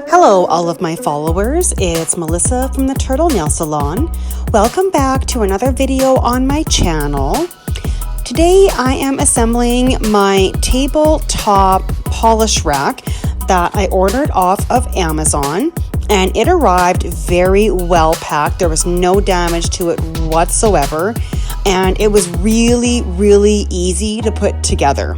Hello, all of my followers. It's Melissa from the Turtle Nail Salon. Welcome back to another video on my channel. Today I am assembling my tabletop polish rack that I ordered off of Amazon, and it arrived very well packed. There was no damage to it whatsoever, and it was really easy to put together.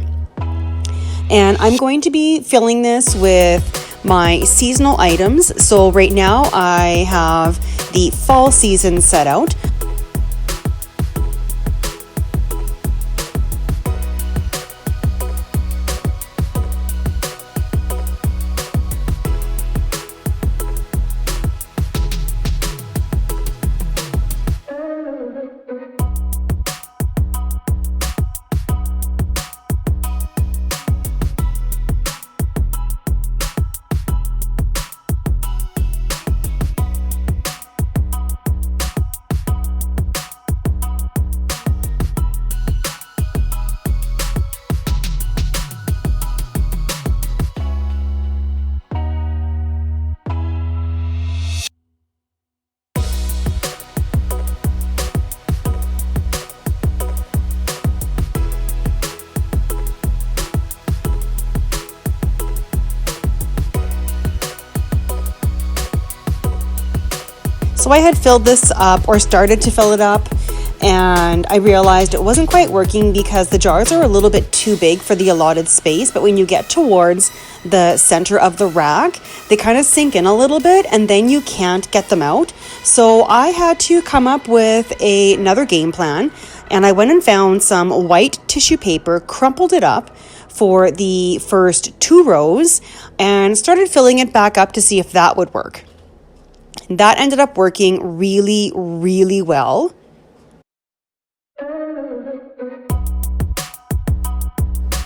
And I'm going to be filling this with my seasonal items. So right now I have the fall season set out. So I had filled this up, or started to fill it up, and I realized it wasn't quite working because the jars are a little bit too big for the allotted space, but when you get towards the center of the rack, they kind of sink in a little bit and then you can't get them out. So I had to come up with another game plan, and I went and found some white tissue paper, crumpled it up for the first 2 rows, and started filling it back up to see if that would work. That ended up working really well.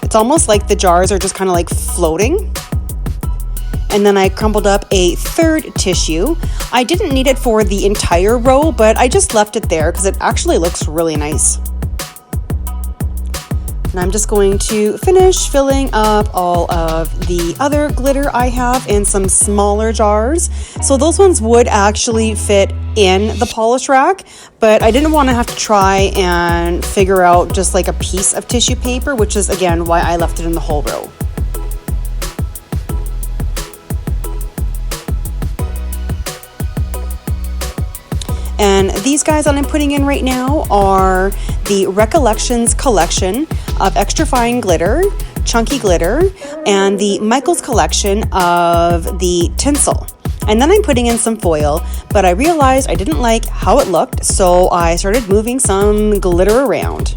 It's almost like the jars are just kind of like floating. And then I crumpled up a third tissue. I didn't need it for the entire row, but I just left it there because it actually looks really nice. And I'm just going to finish filling up all of the other glitter I have in some smaller jars. So those ones would actually fit in the polish rack, but I didn't want to have to try and figure out just like a piece of tissue paper, which is again why I left it in the whole row. And these guys that I'm putting in right now are the Recollections collection of extra fine glitter, chunky glitter, and the Michael's collection of the tinsel. And then I'm putting in some foil, but I realized I didn't like how it looked, so I started moving some glitter around.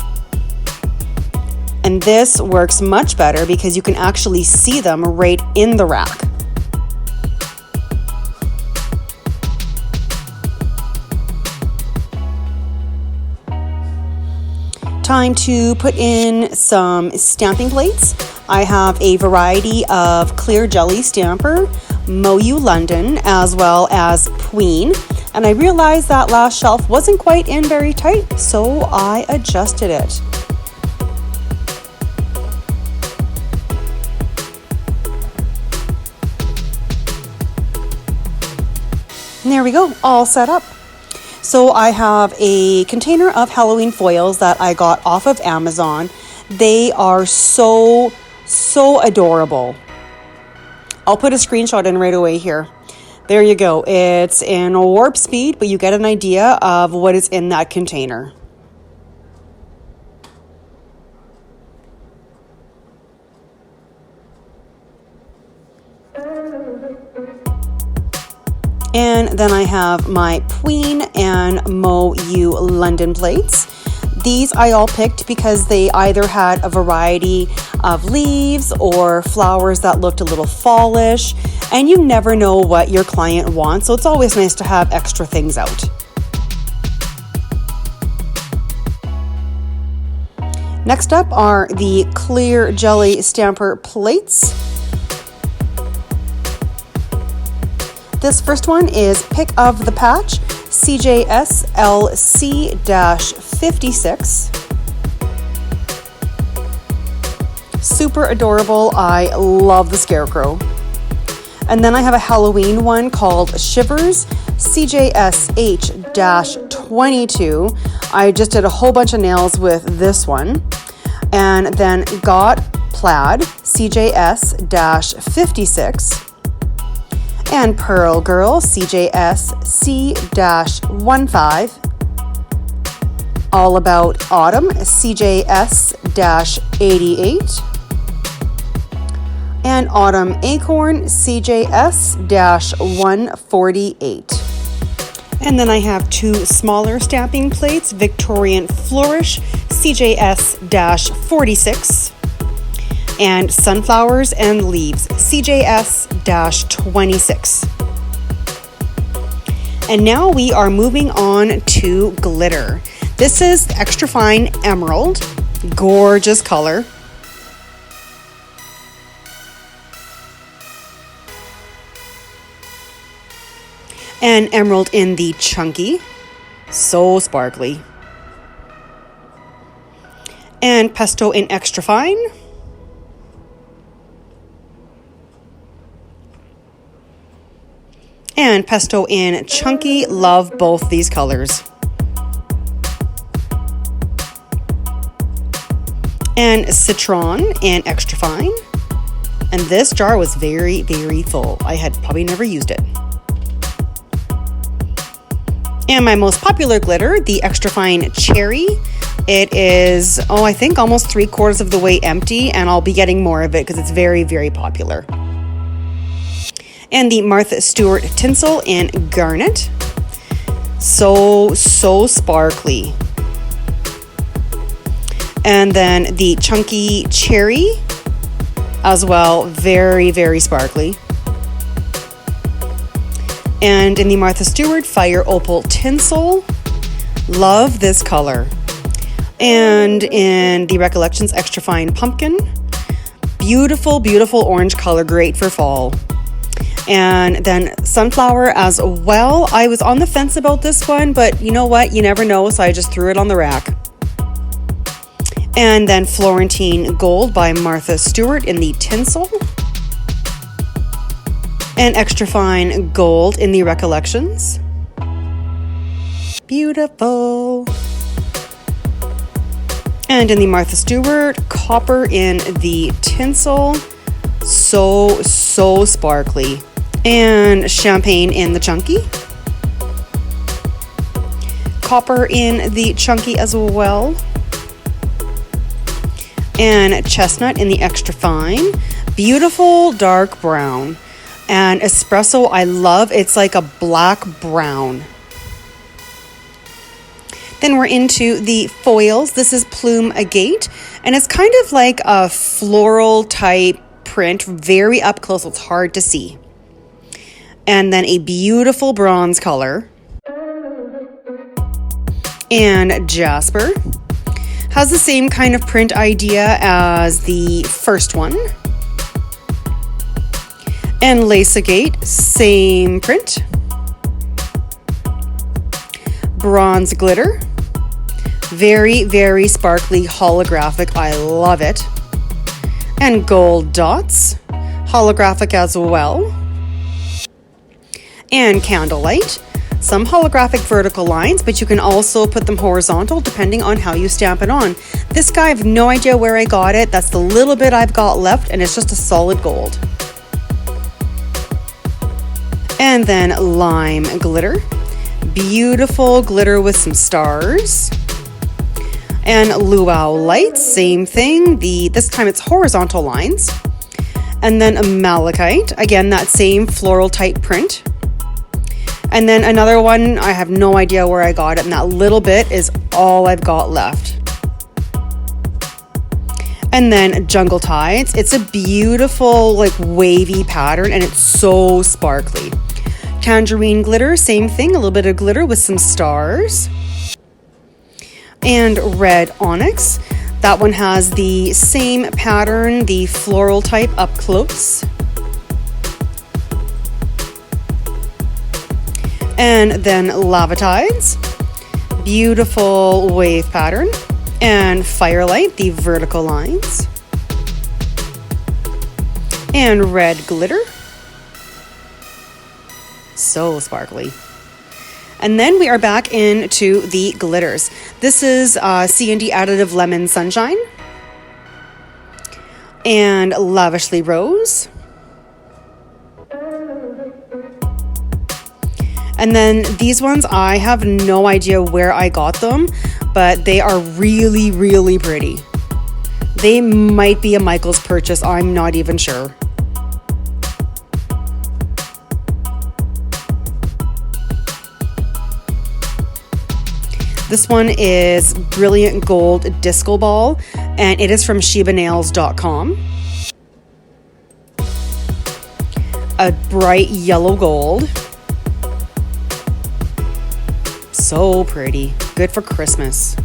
And this works much better because you can actually see them right in the rack. Time to put in some stamping plates. I have a variety of clear jelly stamper, MoU London, as well as Queen. And I realized that last shelf wasn't quite in very tight, so I adjusted it. And there we go, all set up. So I have a container of Halloween foils that I got off of Amazon. They are so adorable. I'll put a screenshot in right away here. There you go. It's in warp speed, but you get an idea of what is in that container. And then I have my Queen and MoU London plates. These I all picked because they either had a variety of leaves or flowers that looked a little fallish, and you never know what your client wants, so it's always nice to have extra things out. Next up are the clear jelly stamper plates. This first one is Pick of the Patch, CJSLC-56. Super adorable. I love the scarecrow. And then I have a Halloween one called Shivers CJSH-22. I just did a whole bunch of nails with this one. And then Got Plaid CJS-56. And Pearl Girl CJS-C-15. All About Autumn CJS-88. And Autumn Acorn CJS-148. And then I have two smaller stamping plates, Victorian Flourish CJS-46 and Sunflowers and Leaves CJS-26. And now we are moving on to glitter. This is extra fine emerald, gorgeous color. And emerald in the chunky, so sparkly. And pesto in extra fine. And pesto in chunky, love both these colors. And citron in extra fine. And this jar was very, very full. I had probably never used it. And my most popular glitter, the extra fine cherry. It is, I think almost 3/4 of the way empty, and I'll be getting more of it because it's very, very popular. And the Martha Stewart tinsel in garnet. So sparkly. And then the chunky cherry as well, very, very sparkly. And in the Martha Stewart Fire Opal Tinsel, love this color. And in the Recollections Extra Fine Pumpkin, beautiful, beautiful orange color, great for fall. And then Sunflower as well. I was on the fence about this one, but you know what? You never know, so I just threw it on the rack. And then Florentine Gold by Martha Stewart in the tinsel. And extra fine gold in the Recollections. Beautiful. And in the Martha Stewart, copper in the tinsel. So sparkly. And champagne in the chunky. Copper in the chunky as well. And chestnut in the extra fine. Beautiful dark brown. And espresso, I love. It's like a black brown. Then we're into the foils. This is Plume Agate. And it's kind of like a floral type print. Very up close. It's hard to see. And then a beautiful bronze color. And Jasper. Has the same kind of print idea as the first one. And Lace Agate, same print. Bronze glitter. Very, very sparkly, holographic. I love it. And gold dots. Holographic as well. And Candlelight. Some holographic vertical lines, but you can also put them horizontal depending on how you stamp it on. This guy, I have no idea where I got it. That's the little bit I've got left, and it's just a solid gold. And then Lime Glitter. Beautiful glitter with some stars. And Luau Lights, same thing. This time it's horizontal lines. And then Malachite, again, that same floral type print. And then another one, I have no idea where I got it, and that little bit is all I've got left. And then Jungle Tides. It's a beautiful, like, wavy pattern, and it's so sparkly. Tangerine Glitter, same thing, a little bit of glitter with some stars. And Red Onyx. That one has the same pattern, the floral type up close. And then Lava Tides, beautiful wave pattern. And Firelight, the vertical lines. And Red Glitter. So sparkly. And then we are back into the glitters. This is C&D Additive Lemon Sunshine and Lavishly Rose. And then these ones, I have no idea where I got them, but they are really, really pretty. They might be a Michael's purchase, I'm not even sure. This one is Brilliant Gold Disco Ball, and it is from ShebaNails.com. A bright yellow gold. So pretty. Good for Christmas.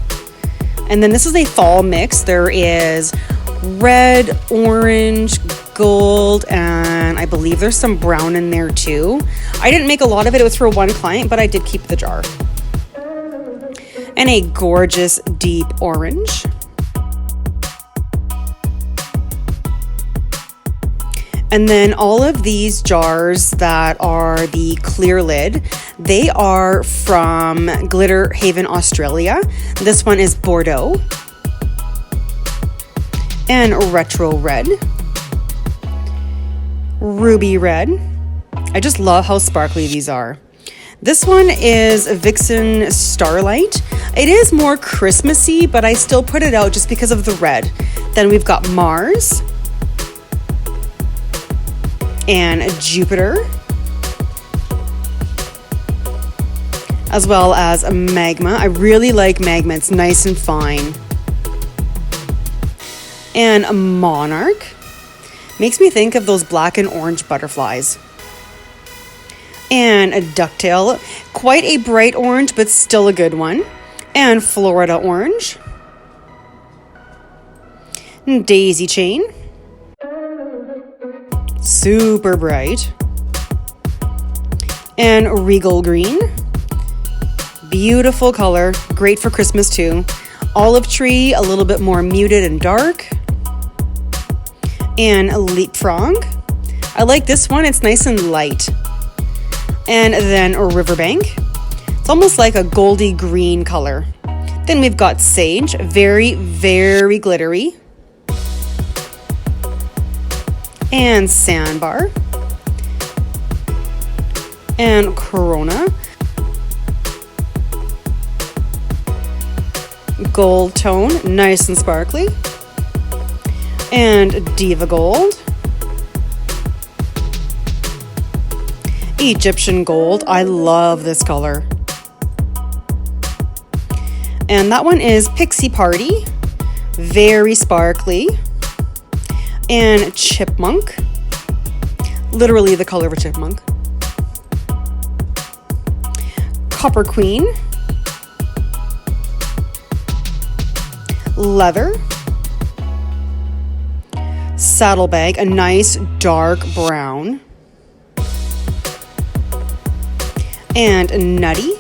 And then this is a fall mix. There is red, orange, gold, and I believe there's some brown in there too. I didn't make a lot of it. It was for one client, but I did keep the jar. And a gorgeous deep orange. And then all of these jars that are the clear lid, they are from Glitter Haven, Australia. This one is Bordeaux and Retro Red, Ruby Red. I just love how sparkly these are. This one is Vixen Starlight. It is more Christmassy, but I still put it out just because of the red. Then we've got Mars and Jupiter, as well as a Magma. I really like Magma. It's nice and fine. And a Monarch. Makes me think of those black and orange butterflies. And a Ducktail. Quite a bright orange, but still a good one. And Florida Orange. And Daisy Chain. Super bright. And Regal Green. Beautiful color. Great for Christmas too. Olive Tree, a little bit more muted and dark. And Leapfrog. I like this one. It's nice and light. And then a Riverbank. It's almost like a goldy green color. Then we've got Sage. Very, very glittery. And Sandbar. And Corona. Gold tone, nice and sparkly. And Diva Gold. Egyptian Gold, I love this color. And that one is Pixie Party, very sparkly. And Chipmunk, literally the color of a chipmunk. Copper Queen. Leather. Saddlebag, a nice dark brown. And Nutty.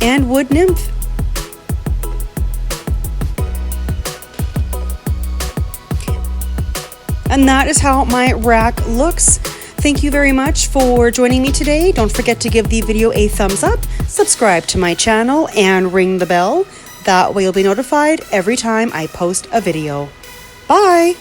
And Wood Nymph. And that is how my rack looks. Thank you very much for joining me today. Don't forget to give the video a thumbs up, subscribe to my channel, and ring the bell. That way you'll be notified every time I post a video. Bye!